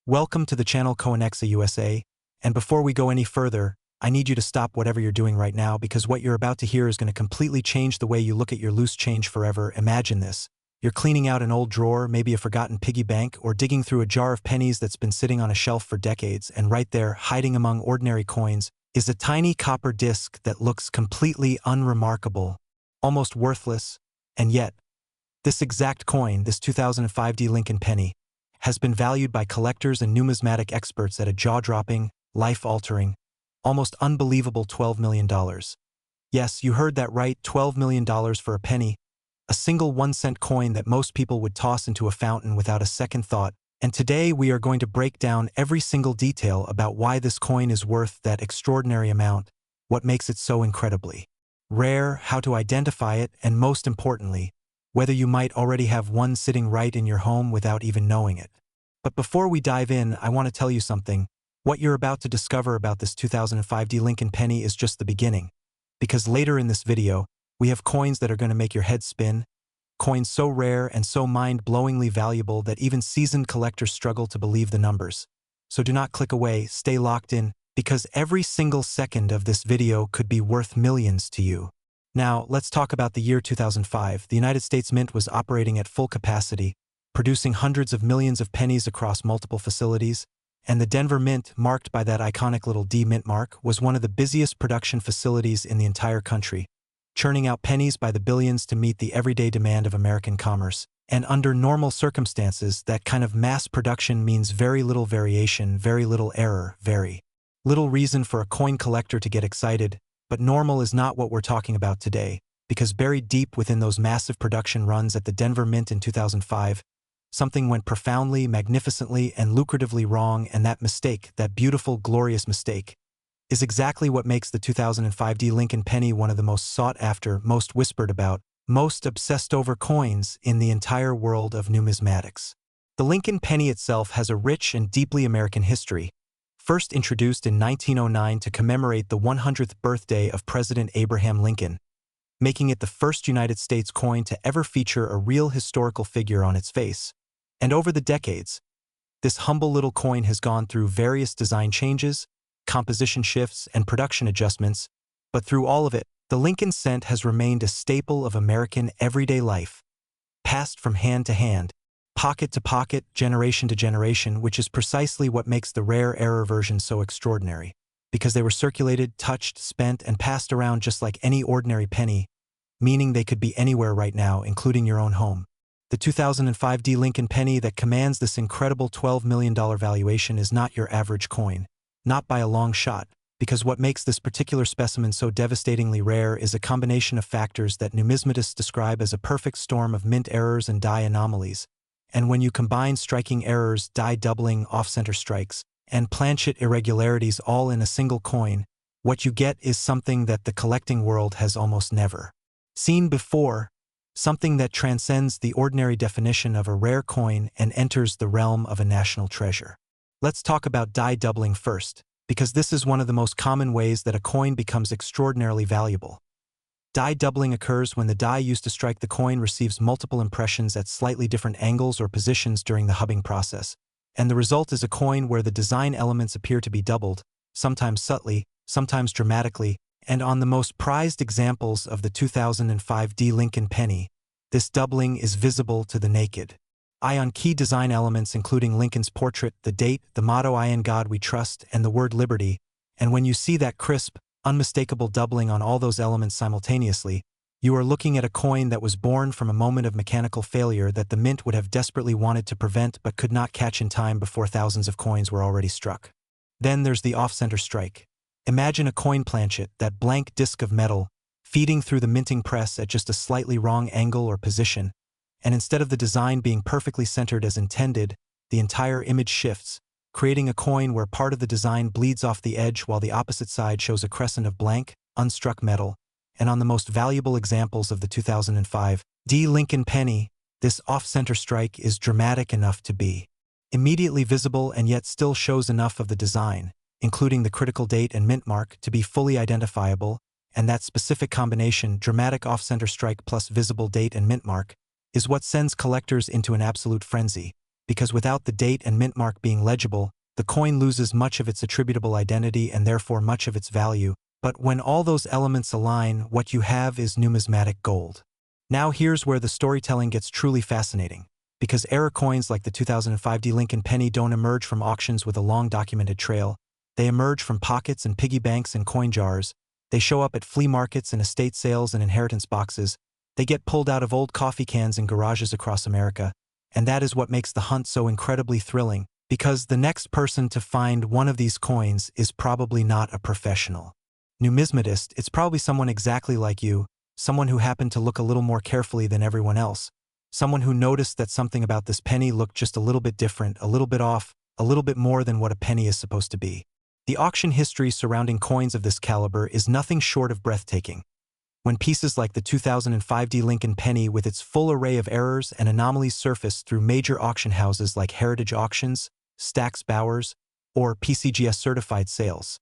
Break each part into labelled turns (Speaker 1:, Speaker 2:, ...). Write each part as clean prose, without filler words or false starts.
Speaker 1: Welcome to the channel Coinexa USA, and before we go any further, I need you to stop whatever you're doing right now because what you're about to hear is going to completely change the way you look at your loose change forever. Imagine this. You're cleaning out an old drawer, maybe a forgotten piggy bank, or digging through a jar of pennies that's been sitting on a shelf for decades, and right there, hiding among ordinary coins, is a tiny copper disc that looks completely unremarkable, almost worthless, and yet, this exact coin, this 2005 D Lincoln penny, has been valued by collectors and numismatic experts at a jaw-dropping, life-altering, almost unbelievable $12 million. Yes, you heard that right, $12 million for a penny, a single 1-cent coin that most people would toss into a fountain without a second thought. And today we are going to break down every single detail about why this coin is worth that extraordinary amount, what makes it so incredibly rare, how to identify it, and most importantly, whether you might already have one sitting right in your home without even knowing it. But before we dive in, I want to tell you something. What you're about to discover about this 2005 D Lincoln penny is just the beginning, because later in this video, we have coins that are going to make your head spin, coins so rare and so mind-blowingly valuable that even seasoned collectors struggle to believe the numbers. So do not click away, stay locked in, because every single second of this video could be worth millions to you. Now, let's talk about the year 2005. The United States Mint was operating at full capacity, producing hundreds of millions of pennies across multiple facilities, and the Denver Mint, marked by that iconic little D Mint mark, was one of the busiest production facilities in the entire country, churning out pennies by the billions to meet the everyday demand of American commerce. And under normal circumstances, that kind of mass production means very little variation, very little error, very little reason for a coin collector to get excited. But normal is not what we're talking about today, because buried deep within those massive production runs at the Denver Mint in 2005, something went profoundly, magnificently, and lucratively wrong, and that mistake, that beautiful, glorious mistake, is exactly what makes the 2005 D Lincoln penny one of the most sought-after, most whispered about, most obsessed over coins in the entire world of numismatics. The Lincoln penny itself has a rich and deeply American history, first introduced in 1909 to commemorate the 100th birthday of President Abraham Lincoln, making it the first United States coin to ever feature a real historical figure on its face. And over the decades, this humble little coin has gone through various design changes, composition shifts, and production adjustments, but through all of it, the Lincoln cent has remained a staple of American everyday life, passed from hand to hand, pocket to pocket, generation to generation, which is precisely what makes the rare error version so extraordinary, because they were circulated, touched, spent, and passed around just like any ordinary penny, meaning they could be anywhere right now, including your own home. The 2005 D Lincoln penny that commands this incredible $12 million valuation is not your average coin, not by a long shot, because what makes this particular specimen so devastatingly rare is a combination of factors that numismatists describe as a perfect storm of mint errors and die anomalies. And when you combine striking errors, die doubling, off-center strikes, and planchet irregularities all in a single coin, what you get is something that the collecting world has almost never seen before, something that transcends the ordinary definition of a rare coin and enters the realm of a national treasure. Let's talk about die doubling first, because this is one of the most common ways that a coin becomes extraordinarily valuable. Die doubling occurs when the die used to strike the coin receives multiple impressions at slightly different angles or positions during the hubbing process, and the result is a coin where the design elements appear to be doubled, sometimes subtly, sometimes dramatically, and on the most prized examples of the 2005 D Lincoln penny, this doubling is visible to the naked eye on key design elements including Lincoln's portrait, the date, the motto "I in God we trust," and the word liberty, and when you see that crisp, unmistakable doubling on all those elements simultaneously, you are looking at a coin that was born from a moment of mechanical failure that the mint would have desperately wanted to prevent but could not catch in time before thousands of coins were already struck. Then there's the off-center strike. Imagine a coin planchet, that blank disc of metal, feeding through the minting press at just a slightly wrong angle or position, and instead of the design being perfectly centered as intended, the entire image shifts, creating a coin where part of the design bleeds off the edge while the opposite side shows a crescent of blank, unstruck metal, and on the most valuable examples of the 2005 D Lincoln penny, this off-center strike is dramatic enough to be immediately visible and yet still shows enough of the design, including the critical date and mint mark, to be fully identifiable, and that specific combination, dramatic off-center strike plus visible date and mint mark, is what sends collectors into an absolute frenzy, because without the date and mint mark being legible, the coin loses much of its attributable identity and therefore much of its value. But when all those elements align, what you have is numismatic gold. Now here's where the storytelling gets truly fascinating, because error coins like the 2005 D Lincoln Penny don't emerge from auctions with a long documented trail. They emerge from pockets and piggy banks and coin jars. They show up at flea markets and estate sales and inheritance boxes. They get pulled out of old coffee cans in garages across America. And that is what makes the hunt so incredibly thrilling, because the next person to find one of these coins is probably not a professional numismatist. It's probably someone exactly like you, someone who happened to look a little more carefully than everyone else, someone who noticed that something about this penny looked just a little bit different, a little bit off, a little bit more than what a penny is supposed to be. The auction history surrounding coins of this caliber is nothing short of breathtaking. When pieces like the 2005 D Lincoln Penny with its full array of errors and anomalies surface through major auction houses like Heritage Auctions, Stack's Bowers, or PCGS certified sales.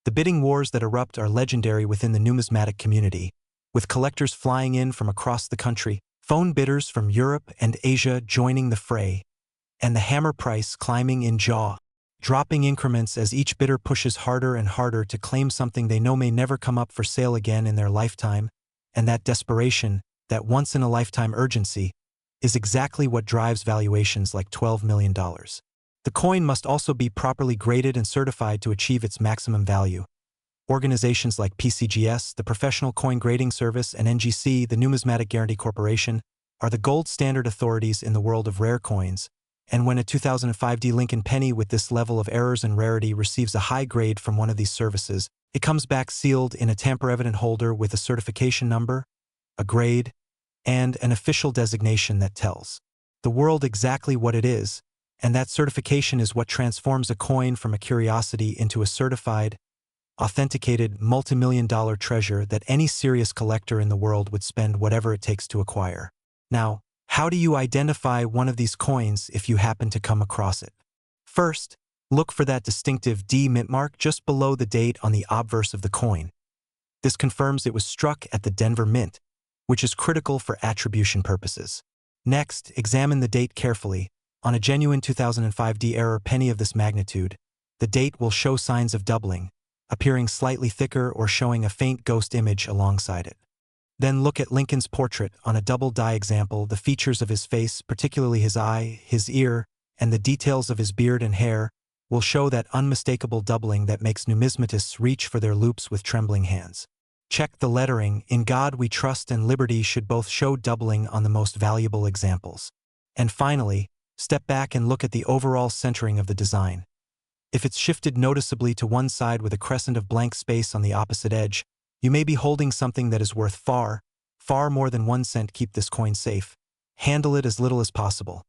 Speaker 1: The bidding wars that erupt are legendary within the numismatic community, with collectors flying in from across the country, phone bidders from Europe and Asia joining the fray, and the hammer price climbing in jaw-dropping increments as each bidder pushes harder and harder to claim something they know may never come up for sale again in their lifetime, and that desperation, that once-in-a-lifetime urgency, is exactly what drives valuations like $12 million. The coin must also be properly graded and certified to achieve its maximum value. Organizations like PCGS, the Professional Coin Grading Service, and NGC, the Numismatic Guarantee Corporation, are the gold standard authorities in the world of rare coins, and when a 2005 D Lincoln Penny with this level of errors and rarity receives a high grade from one of these services, it comes back sealed in a tamper-evident holder with a certification number, a grade, and an official designation that tells the world exactly what it is, and that certification is what transforms a coin from a curiosity into a certified, authenticated, multi-million-dollar treasure that any serious collector in the world would spend whatever it takes to acquire. Now, how do you identify one of these coins if you happen to come across it? First, look for that distinctive D Mint mark just below the date on the obverse of the coin. This confirms it was struck at the Denver Mint, which is critical for attribution purposes. Next, examine the date carefully. On a genuine 2005 D error penny of this magnitude, the date will show signs of doubling, appearing slightly thicker or showing a faint ghost image alongside it. Then look at Lincoln's portrait on a double die example. The features of his face, particularly his eye, his ear, and the details of his beard and hair, will show that unmistakable doubling that makes numismatists reach for their loupes with trembling hands. Check the lettering. In God we trust and liberty should both show doubling on the most valuable examples. And finally, step back and look at the overall centering of the design. If it's shifted noticeably to one side with a crescent of blank space on the opposite edge, you may be holding something that is worth far, far more than 1 cent. Keep this coin safe. Handle it as little as possible,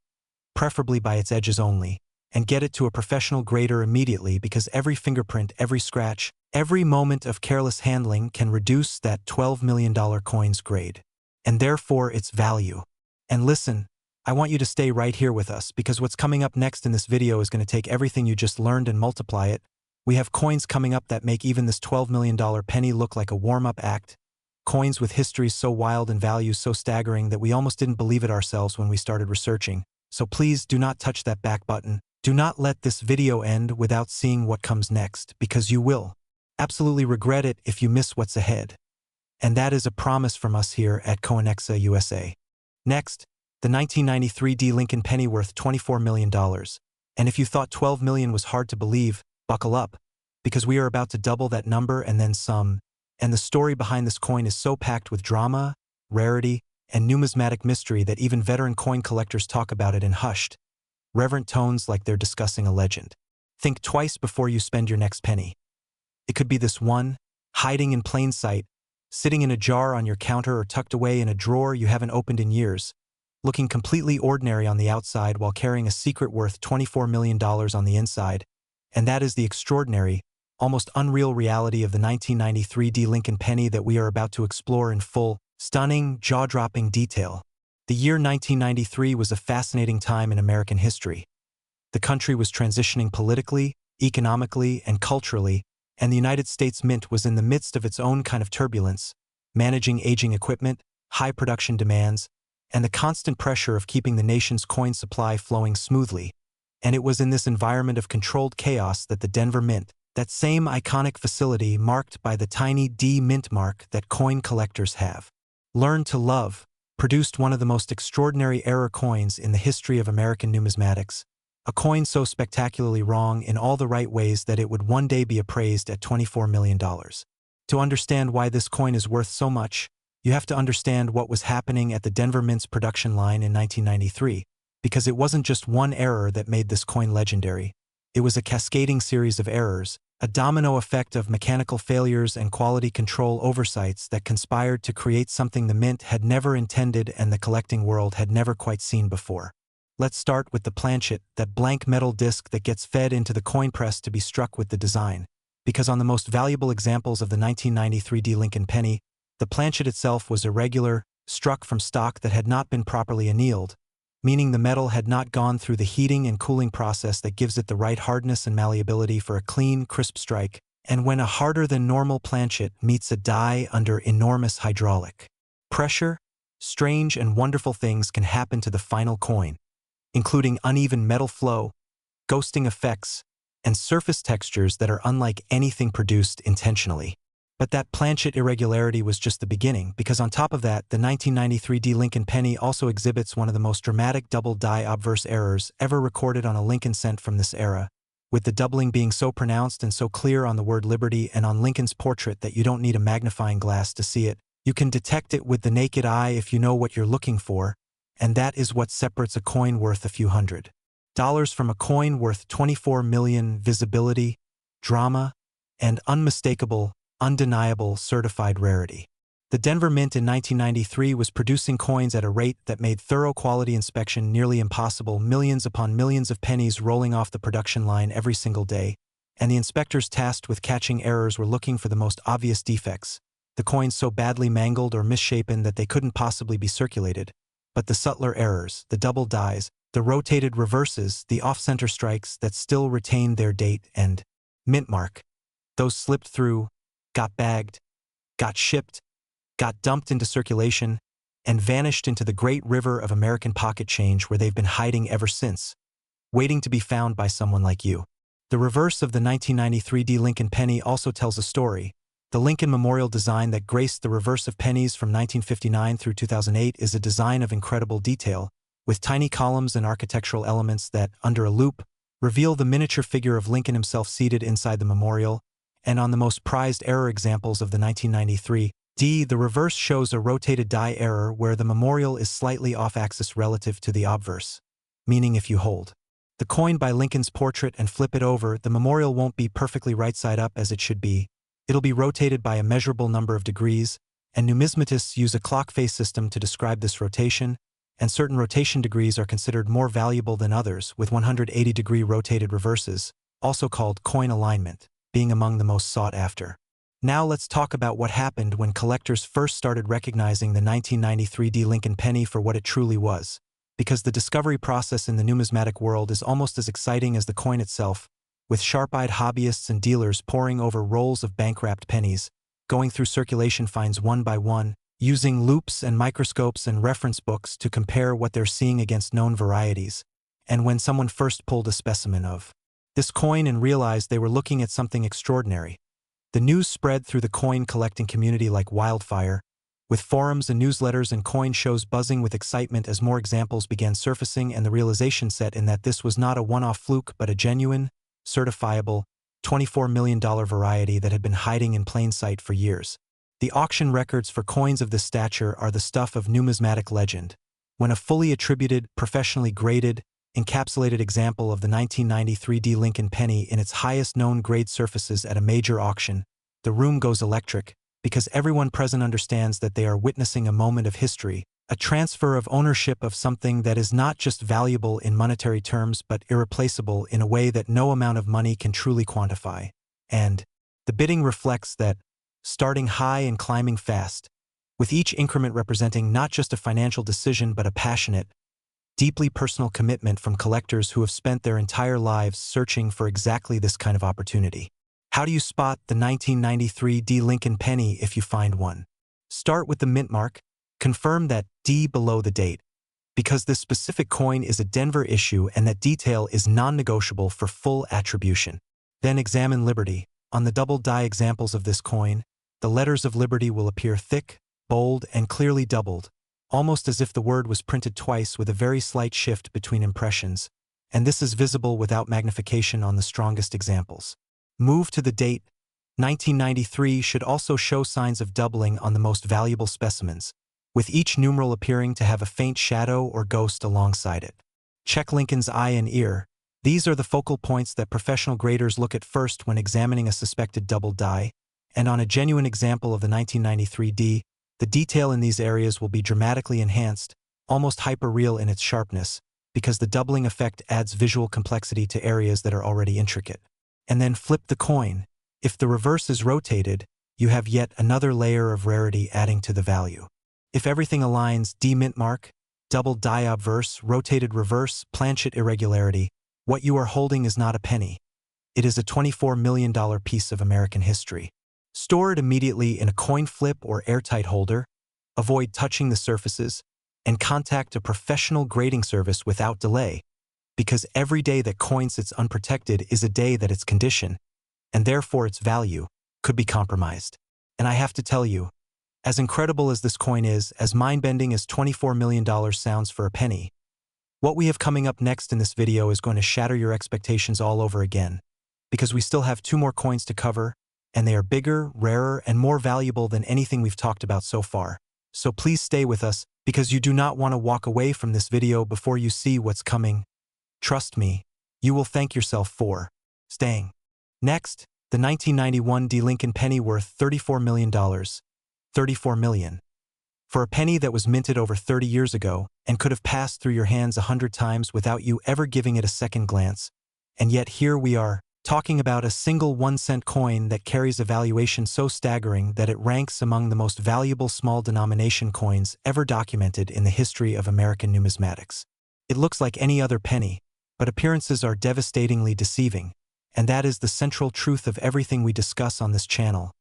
Speaker 1: preferably by its edges only, and get it to a professional grader immediately, because every fingerprint, every scratch, every moment of careless handling can reduce that $12 million coin's grade, and therefore its value. And listen, I want you to stay right here with us, because what's coming up next in this video is going to take everything you just learned and multiply it. We have coins coming up that make even this $12 million penny look like a warm-up act. Coins with histories so wild and values so staggering that we almost didn't believe it ourselves when we started researching. So please do not touch that back button. Do not let this video end without seeing what comes next, because you will absolutely regret it if you miss what's ahead. And that is a promise from us here at Coinexa USA. Next, the 1993 D Lincoln Penny worth $24 million. And if you thought 12 million was hard to believe, buckle up, because we are about to double that number and then some. And the story behind this coin is so packed with drama, rarity, and numismatic mystery that even veteran coin collectors talk about it in hushed, reverent tones like they're discussing a legend. Think twice before you spend your next penny. It could be this one, hiding in plain sight, sitting in a jar on your counter or tucked away in a drawer you haven't opened in years, looking completely ordinary on the outside while carrying a secret worth $24 million on the inside. And that is the extraordinary, almost unreal reality of the 1993 D Lincoln Penny that we are about to explore in full, stunning, jaw-dropping detail. The year 1993 was a fascinating time in American history. The country was transitioning politically, economically, and culturally, and the United States Mint was in the midst of its own kind of turbulence, managing aging equipment, high production demands, and the constant pressure of keeping the nation's coin supply flowing smoothly. And it was in this environment of controlled chaos that the Denver Mint, that same iconic facility marked by the tiny D Mint mark that coin collectors have learned to love, produced one of the most extraordinary error coins in the history of American numismatics, a coin so spectacularly wrong in all the right ways that it would one day be appraised at $24 million. To understand why this coin is worth so much, you have to understand what was happening at the Denver Mint's production line in 1993, because it wasn't just one error that made this coin legendary. It was a cascading series of errors, a domino effect of mechanical failures and quality control oversights that conspired to create something the Mint had never intended and the collecting world had never quite seen before. Let's start with the planchet, that blank metal disc that gets fed into the coin press to be struck with the design. Because on the most valuable examples of the 1993 D Lincoln Penny, the planchet itself was irregular, struck from stock that had not been properly annealed, meaning the metal had not gone through the heating and cooling process that gives it the right hardness and malleability for a clean, crisp strike, and when a harder-than-normal planchet meets a die under enormous hydraulic pressure, strange and wonderful things can happen to the final coin, including uneven metal flow, ghosting effects, and surface textures that are unlike anything produced intentionally. But that planchet irregularity was just the beginning, because on top of that, the 1993 D Lincoln Penny also exhibits one of the most dramatic double die obverse errors ever recorded on a Lincoln cent from this era, with the doubling being so pronounced and so clear on the word Liberty and on Lincoln's portrait that you don't need a magnifying glass to see it. You can detect it with the naked eye if you know what you're looking for, and that is what separates a coin worth a few $100s from a coin worth 24 million. Visibility, drama, and unmistakable, undeniable certified rarity. The Denver Mint in 1993 was producing coins at a rate that made thorough quality inspection nearly impossible, millions upon millions of pennies rolling off the production line every single day, and the inspectors tasked with catching errors were looking for the most obvious defects, the coins so badly mangled or misshapen that they couldn't possibly be circulated, but the subtler errors, the double dies, the rotated reverses, the off-center strikes that still retained their date and mint mark, those slipped through, got bagged, got shipped, got dumped into circulation, and vanished into the great river of American pocket change where they've been hiding ever since, waiting to be found by someone like you. The reverse of the 1993 D Lincoln Penny also tells a story. The Lincoln Memorial design that graced the reverse of pennies from 1959 through 2008 is a design of incredible detail, with tiny columns and architectural elements that, under a loupe, reveal the miniature figure of Lincoln himself seated inside the memorial. And on the most prized error examples of the 1993 D, the reverse shows a rotated die error where the memorial is slightly off-axis relative to the obverse, meaning if you hold the coin by Lincoln's portrait and flip it over, the memorial won't be perfectly right side up as it should be. It'll be rotated by a measurable number of degrees, and numismatists use a clock face system to describe this rotation, and certain rotation degrees are considered more valuable than others, with 180-degree rotated reverses, also called coin alignment, being among the most sought after. Now let's talk about what happened when collectors first started recognizing the 1993 D Lincoln Penny for what it truly was, because the discovery process in the numismatic world is almost as exciting as the coin itself, with sharp-eyed hobbyists and dealers poring over rolls of bank-wrapped pennies, going through circulation finds one by one, using loupes and microscopes and reference books to compare what they're seeing against known varieties, and when someone first pulled a specimen of this coin and realized they were looking at something extraordinary, the news spread through the coin collecting community like wildfire, with forums and newsletters and coin shows buzzing with excitement as more examples began surfacing and the realization set in that this was not a one-off fluke but a genuine, certifiable, $24 million variety that had been hiding in plain sight for years. The auction records for coins of this stature are the stuff of numismatic legend. When a fully attributed, professionally graded, encapsulated example of the 1993 D Lincoln Penny in its highest known grade surfaces at a major auction, the room goes electric, because everyone present understands that they are witnessing a moment of history, a transfer of ownership of something that is not just valuable in monetary terms but irreplaceable in a way that no amount of money can truly quantify. And the bidding reflects that, starting high and climbing fast, with each increment representing not just a financial decision but a passionate, deeply personal commitment from collectors who have spent their entire lives searching for exactly this kind of opportunity. How do you spot the 1993 D Lincoln Penny if you find one? Start with the mint mark. Confirm that D below the date, because this specific coin is a Denver issue and that detail is non-negotiable for full attribution. Then examine Liberty. On the double die examples of this coin, the letters of Liberty will appear thick, bold, and clearly doubled, almost as if the word was printed twice with a very slight shift between impressions, and this is visible without magnification on the strongest examples. Move to the date. 1993 should also show signs of doubling on the most valuable specimens, with each numeral appearing to have a faint shadow or ghost alongside it. Check Lincoln's eye and ear. These are the focal points that professional graders look at first when examining a suspected double die, and on a genuine example of the 1993 D, the detail in these areas will be dramatically enhanced, almost hyper-real in its sharpness, because the doubling effect adds visual complexity to areas that are already intricate. And then flip the coin. If the reverse is rotated, you have yet another layer of rarity adding to the value. If everything aligns, D Mint mark, double die obverse, rotated reverse, planchet irregularity, what you are holding is not a penny. It is a $24 million piece of American history. Store it immediately in a coin flip or airtight holder, avoid touching the surfaces, and contact a professional grading service without delay, because every day that coin sits unprotected is a day that its condition, and therefore its value, could be compromised. And I have to tell you, as incredible as this coin is, as mind-bending as $24 million sounds for a penny, what we have coming up next in this video is going to shatter your expectations all over again, because we still have 2 more coins to cover, and they are bigger, rarer, and more valuable than anything we've talked about so far. So please stay with us, because you do not want to walk away from this video before you see what's coming. Trust me, you will thank yourself for staying. Next, the 1991 D Lincoln penny worth $34 million. $34 million. For a penny that was minted over 30 years ago and could have passed through your hands 100 times without you ever giving it a second glance, and yet here we are, talking about a single 1-cent coin that carries a valuation so staggering that it ranks among the most valuable small denomination coins ever documented in the history of American numismatics. It looks like any other penny, but appearances are devastatingly deceiving, and that is the central truth of everything we discuss on this channel.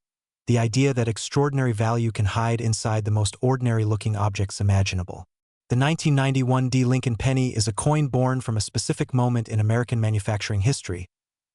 Speaker 1: The idea that extraordinary value can hide inside the most ordinary-looking objects imaginable. The 1991 D Lincoln penny is a coin born from a specific moment in American manufacturing history,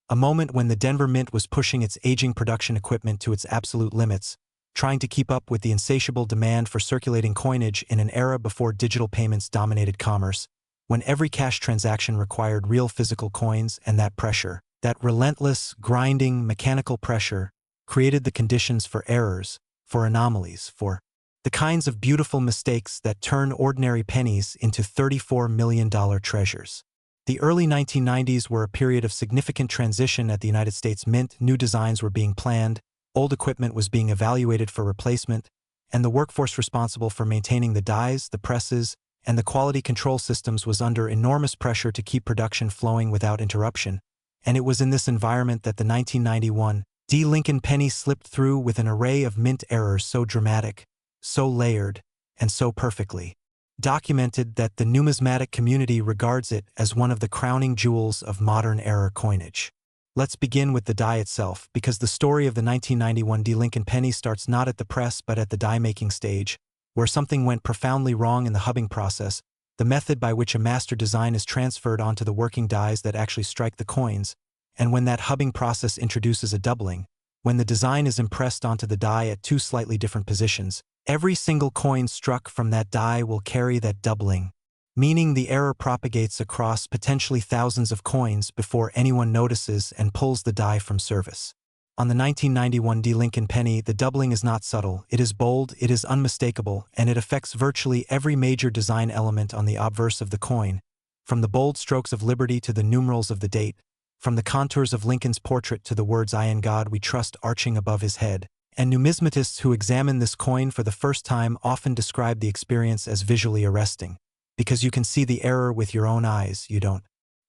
Speaker 1: a moment when the Denver Mint was pushing its aging production equipment to its absolute limits, trying to keep up with the insatiable demand for circulating coinage in an era before digital payments dominated commerce, when every cash transaction required real physical coins, and that pressure, that relentless, grinding, mechanical pressure, created the conditions for errors, for anomalies, for the kinds of beautiful mistakes that turn ordinary pennies into $34 million treasures. The early 1990s were a period of significant transition at the United States Mint. New designs were being planned, old equipment was being evaluated for replacement, and the workforce responsible for maintaining the dies, the presses, and the quality control systems was under enormous pressure to keep production flowing without interruption. And it was in this environment that the 1991 D Lincoln penny slipped through with an array of mint errors so dramatic, so layered, and so perfectly documented that the numismatic community regards it as one of the crowning jewels of modern era coinage. Let's begin with the die itself, because the story of the 1991 D Lincoln penny starts not at the press but at the die-making stage, where something went profoundly wrong in the hubbing process, the method by which a master design is transferred onto the working dies that actually strike the coins, and when that hubbing process introduces a doubling, when the design is impressed onto the die at 2 slightly different positions, every single coin struck from that die will carry that doubling, meaning the error propagates across potentially thousands of coins before anyone notices and pulls the die from service. On the 1991 D Lincoln penny, the doubling is not subtle, it is bold, it is unmistakable, and it affects virtually every major design element on the obverse of the coin, from the bold strokes of Liberty to the numerals of the date, from the contours of Lincoln's portrait to the words "I in God we trust" arching above his head. And numismatists who examine this coin for the first time often describe the experience as visually arresting, because you can see the error with your own eyes. You don't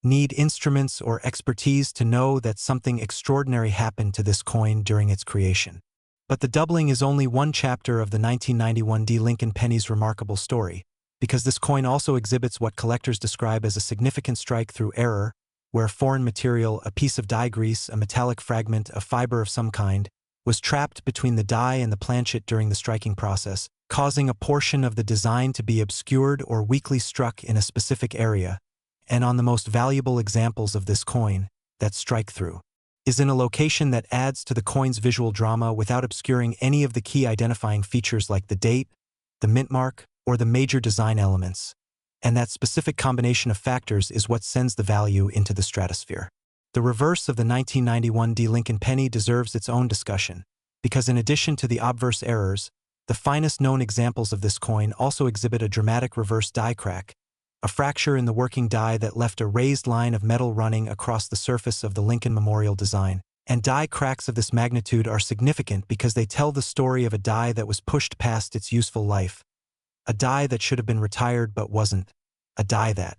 Speaker 1: need instruments or expertise to know that something extraordinary happened to this coin during its creation. But the doubling is only one chapter of the 1991 D Lincoln penny's remarkable story, because this coin also exhibits what collectors describe as a significant strike through error, where foreign material, a piece of die grease, a metallic fragment, a fiber of some kind, was trapped between the die and the planchet during the striking process, causing a portion of the design to be obscured or weakly struck in a specific area, and on the most valuable examples of this coin, that strike-through is in a location that adds to the coin's visual drama without obscuring any of the key identifying features like the date, the mint mark, or the major design elements. And that specific combination of factors is what sends the value into the stratosphere. The reverse of the 1991 D Lincoln penny deserves its own discussion, because in addition to the obverse errors, the finest known examples of this coin also exhibit a dramatic reverse die crack, a fracture in the working die that left a raised line of metal running across the surface of the Lincoln Memorial design. And die cracks of this magnitude are significant because they tell the story of a die that was pushed past its useful life, a die that should have been retired but wasn't, a die that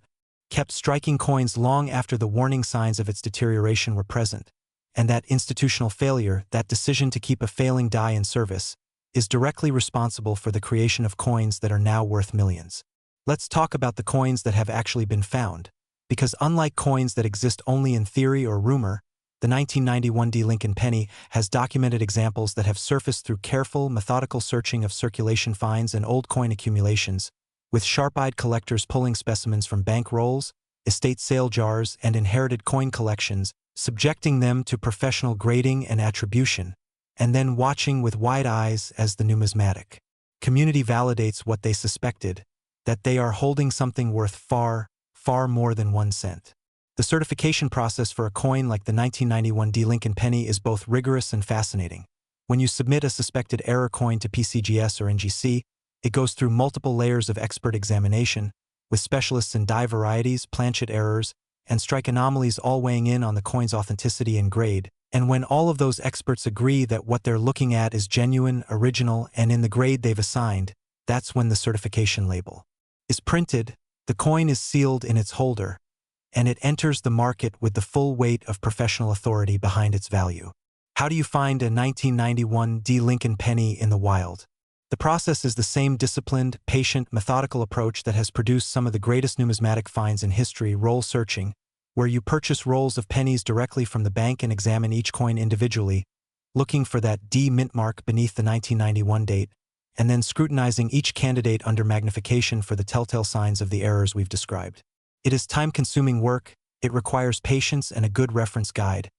Speaker 1: kept striking coins long after the warning signs of its deterioration were present. And that institutional failure, that decision to keep a failing die in service, is directly responsible for the creation of coins that are now worth millions. Let's talk about the coins that have actually been found, because unlike coins that exist only in theory or rumor, the 1991 D Lincoln penny has documented examples that have surfaced through careful, methodical searching of circulation finds and old coin accumulations, with sharp-eyed collectors pulling specimens from bank rolls, estate sale jars, and inherited coin collections, subjecting them to professional grading and attribution, and then watching with wide eyes as the numismatic community validates what they suspected, that they are holding something worth far, far more than 1 cent. The certification process for a coin like the 1991 D Lincoln penny is both rigorous and fascinating. When you submit a suspected error coin to PCGS or NGC, it goes through multiple layers of expert examination, with specialists in die varieties, planchet errors, and strike anomalies all weighing in on the coin's authenticity and grade. And when all of those experts agree that what they're looking at is genuine, original, and in the grade they've assigned, that's when the certification label is printed, the coin is sealed in its holder, and it enters the market with the full weight of professional authority behind its value. How do you find a 1991 D Lincoln penny in the wild? The process is the same disciplined, patient, methodical approach that has produced some of the greatest numismatic finds in history: roll searching, where you purchase rolls of pennies directly from the bank and examine each coin individually, looking for that D mint mark beneath the 1991 date, and then scrutinizing each candidate under magnification for the telltale signs of the errors we've described. It is time-consuming work, it requires patience and a good reference guide.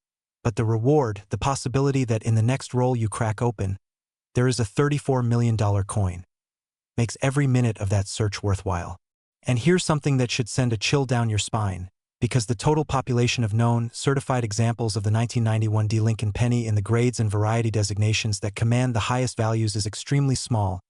Speaker 1: But the reward, the possibility that in the next roll you crack open, there is a $34 million coin, makes every minute of that search worthwhile. And here's something that should send a chill down your spine, because the total population of known, certified examples of the 1991 D Lincoln penny in the grades and variety designations that command the highest values is extremely small,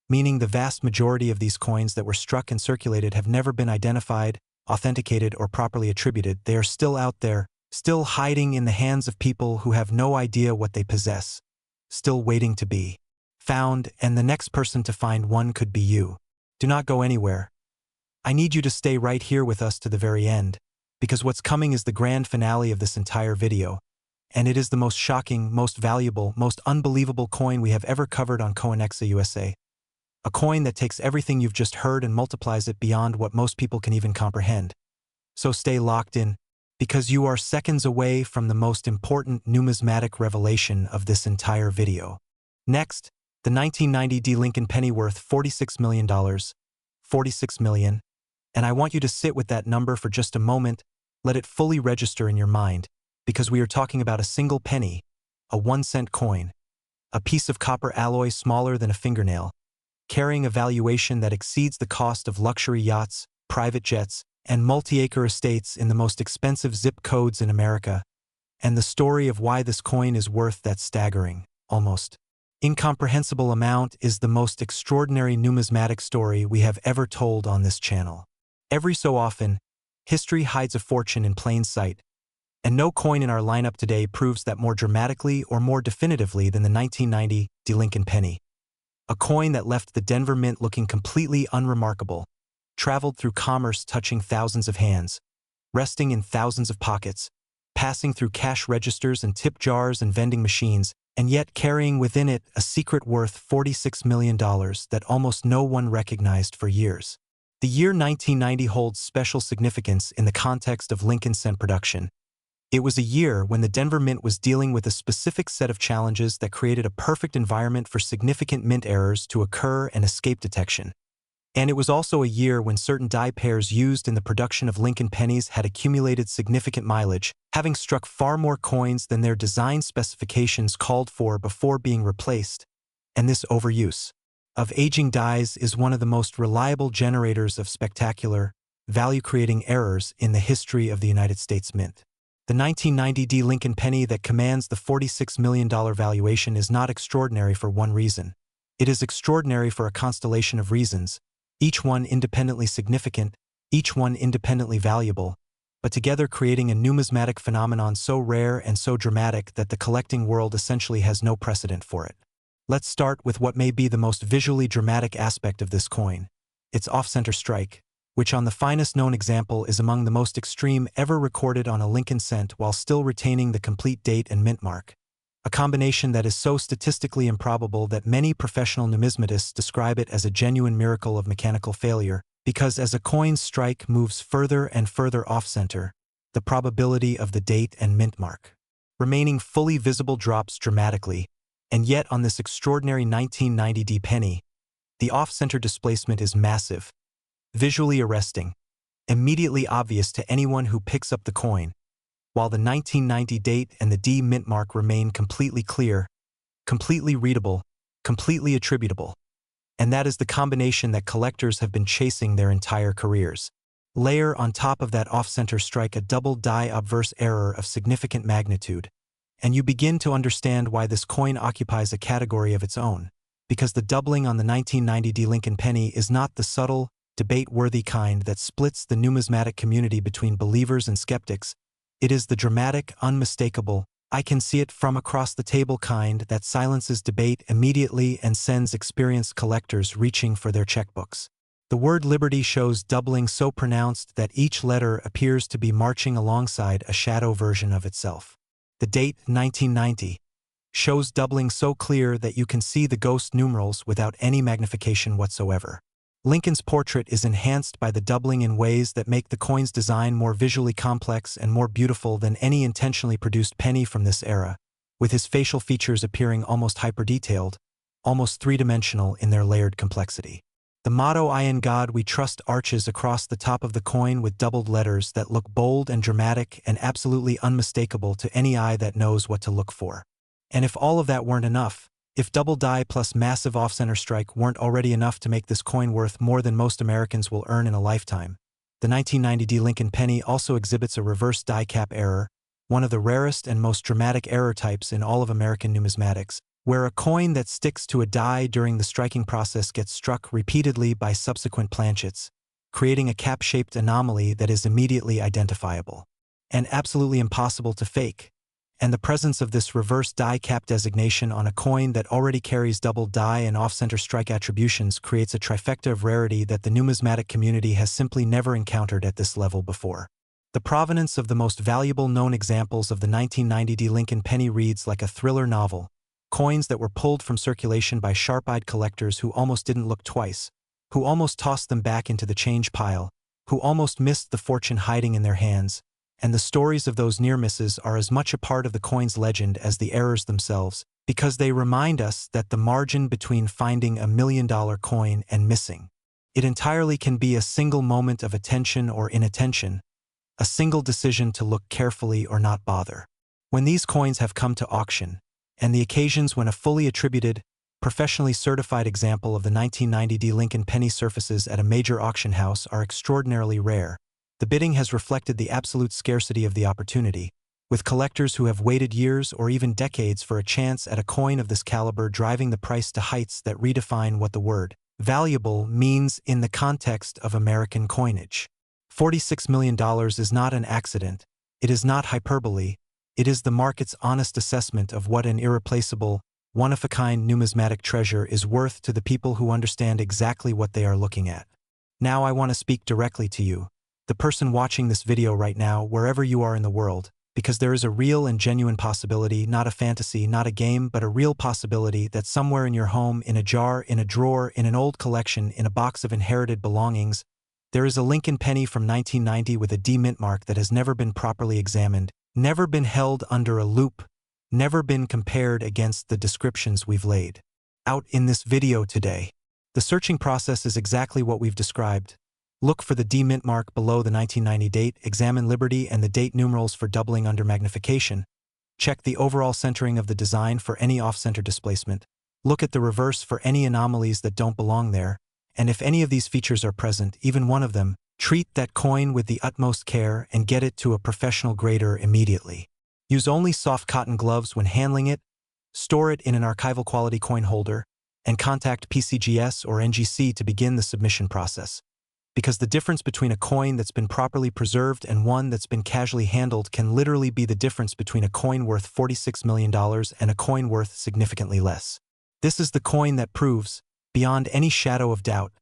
Speaker 1: meaning the vast majority of these coins that were struck and circulated have never been identified, authenticated, or properly attributed. They are still out there, still hiding in the hands of people who have no idea what they possess, still waiting to be found, and the next person to find one could be you. Do not go anywhere. I need you to stay right here with us to the very end, because what's coming is the grand finale of this entire video, and it is the most shocking, most valuable, most unbelievable coin we have ever covered on Coinexa USA. A coin that takes everything you've just heard and multiplies it beyond what most people can even comprehend. So stay locked in, because you are seconds away from the most important numismatic revelation of this entire video. Next, the 1990 D Lincoln penny worth $46 million. $46 million. And I want you to sit with that number for just a moment, let it fully register in your mind, because we are talking about a single penny, a 1-cent coin, a piece of copper alloy smaller than a fingernail, carrying a valuation that exceeds the cost of luxury yachts, private jets, and multi-acre estates in the most expensive zip codes in America, and the story of why this coin is worth that staggering, almost incomprehensible amount is the most extraordinary numismatic story we have ever told on this channel. Every so often, history hides a fortune in plain sight, and no coin in our lineup today proves that more dramatically or more definitively than the 1990 D Lincoln penny. A coin that left the Denver Mint looking completely unremarkable, traveled through commerce touching thousands of hands, resting in thousands of pockets, passing through cash registers and tip jars and vending machines, and yet carrying within it a secret worth $46 million that almost no one recognized for years. The year 1990 holds special significance in the context of Lincoln cent production, It was a year when the Denver Mint was dealing with a specific set of challenges that created a perfect environment for significant mint errors to occur and escape detection. And it was also a year when certain die pairs used in the production of Lincoln pennies had accumulated significant mileage, having struck far more coins than their design specifications called for before being replaced. And this overuse of aging dies is one of the most reliable generators of spectacular, value-creating errors in the history of the United States Mint. The 1990 D Lincoln penny that commands the $46 million valuation is not extraordinary for one reason. It is extraordinary for a constellation of reasons, each one independently significant, each one independently valuable, but together creating a numismatic phenomenon so rare and so dramatic that the collecting world essentially has no precedent for it. Let's start with what may be the most visually dramatic aspect of this coin, its off-center strike, which on the finest known example is among the most extreme ever recorded on a Lincoln cent while still retaining the complete date and mint mark. A combination that is so statistically improbable that many professional numismatists describe it as a genuine miracle of mechanical failure, because as a coin's strike moves further and further off-center, the probability of the date and mint mark remaining fully visible drops dramatically, and yet on this extraordinary 1990 D penny, the off-center displacement is massive, visually arresting, immediately obvious to anyone who picks up the coin, while the 1990 date and the D mint mark remain completely clear, completely readable, completely attributable. And that is the combination that collectors have been chasing their entire careers. Layer on top of that off-center strike a double die obverse error of significant magnitude, and you begin to understand why this coin occupies a category of its own, because the doubling on the 1990 D Lincoln penny is not the subtle, debate-worthy kind that splits the numismatic community between believers and skeptics. It is the dramatic, unmistakable, I can see it from across the table kind that silences debate immediately and sends experienced collectors reaching for their checkbooks. The word liberty shows doubling so pronounced that each letter appears to be marching alongside a shadow version of itself. The date, 1990, shows doubling so clear that you can see the ghost numerals without any magnification whatsoever. Lincoln's portrait is enhanced by the doubling in ways that make the coin's design more visually complex and more beautiful than any intentionally produced penny from this era, with his facial features appearing almost hyper-detailed, almost three-dimensional in their layered complexity. The motto "I in God We Trust" arches across the top of the coin with doubled letters that look bold and dramatic and absolutely unmistakable to any eye that knows what to look for. And if all of that weren't enough, if double die plus massive off-center strike weren't already enough to make this coin worth more than most Americans will earn in a lifetime, the 1990 D Lincoln penny also exhibits a reverse die cap error, one of the rarest and most dramatic error types in all of American numismatics, where a coin that sticks to a die during the striking process gets struck repeatedly by subsequent planchets, creating a cap-shaped anomaly that is immediately identifiable and absolutely impossible to fake. And the presence of this reverse die cap designation on a coin that already carries double die and off-center strike attributions creates a trifecta of rarity that the numismatic community has simply never encountered at this level before. The provenance of the most valuable known examples of the 1990 D Lincoln penny reads like a thriller novel, coins that were pulled from circulation by sharp-eyed collectors who almost didn't look twice, who almost tossed them back into the change pile, who almost missed the fortune hiding in their hands. And the stories of those near misses are as much a part of the coin's legend as the errors themselves, because they remind us that the margin between finding $1 million coin and missing it entirely can be a single moment of attention or inattention, a single decision to look carefully or not bother. When these coins have come to auction, and the occasions when a fully attributed, professionally certified example of the 1990 D Lincoln penny surfaces at a major auction house are extraordinarily rare, the bidding has reflected the absolute scarcity of the opportunity, with collectors who have waited years or even decades for a chance at a coin of this caliber driving the price to heights that redefine what the word valuable means in the context of American coinage. $46 million is not an accident, it is not hyperbole, it is the market's honest assessment of what an irreplaceable, one-of-a-kind numismatic treasure is worth to the people who understand exactly what they are looking at. Now I want to speak directly to you, the person watching this video right now, wherever you are in the world, because there is a real and genuine possibility, not a fantasy, not a game, but a real possibility that somewhere in your home, in a jar, in a drawer, in an old collection, in a box of inherited belongings, there is a Lincoln penny from 1990 with a D mint mark that has never been properly examined, never been held under a loop, never been compared against the descriptions we've laid out in this video today. The searching process is exactly what we've described. Look for the D Mint mark below the 1990 date, examine Liberty and the date numerals for doubling under magnification. Check the overall centering of the design for any off-center displacement. Look at the reverse for any anomalies that don't belong there, and if any of these features are present, even one of them, treat that coin with the utmost care and get it to a professional grader immediately. Use only soft cotton gloves when handling it, store it in an archival quality coin holder, and contact PCGS or NGC to begin the submission process. Because the difference between a coin that's been properly preserved and one that's been casually handled can literally be the difference between a coin worth $46 million and a coin worth significantly less. This is the coin that proves, beyond any shadow of doubt,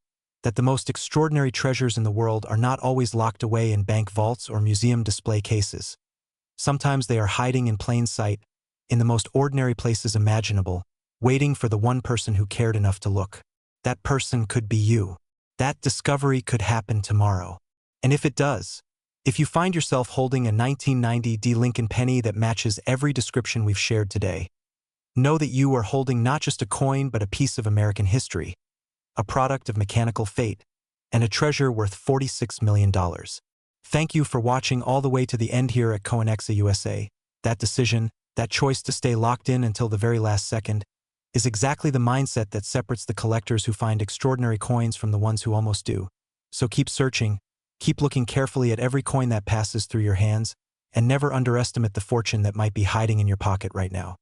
Speaker 1: that the most extraordinary treasures in the world are not always locked away in bank vaults or museum display cases. Sometimes they are hiding in plain sight, in the most ordinary places imaginable, waiting for the one person who cared enough to look. That person could be you. That discovery could happen tomorrow. And if it does, if you find yourself holding a 1990 D Lincoln penny that matches every description we've shared today, know that you are holding not just a coin but a piece of American history, a product of mechanical fate, and a treasure worth $46 million. Thank you for watching all the way to the end here at Coinexa USA. That decision, that choice to stay locked in until the very last second, is exactly the mindset that separates the collectors who find extraordinary coins from the ones who almost do. So keep searching, keep looking carefully at every coin that passes through your hands, and never underestimate the fortune that might be hiding in your pocket right now.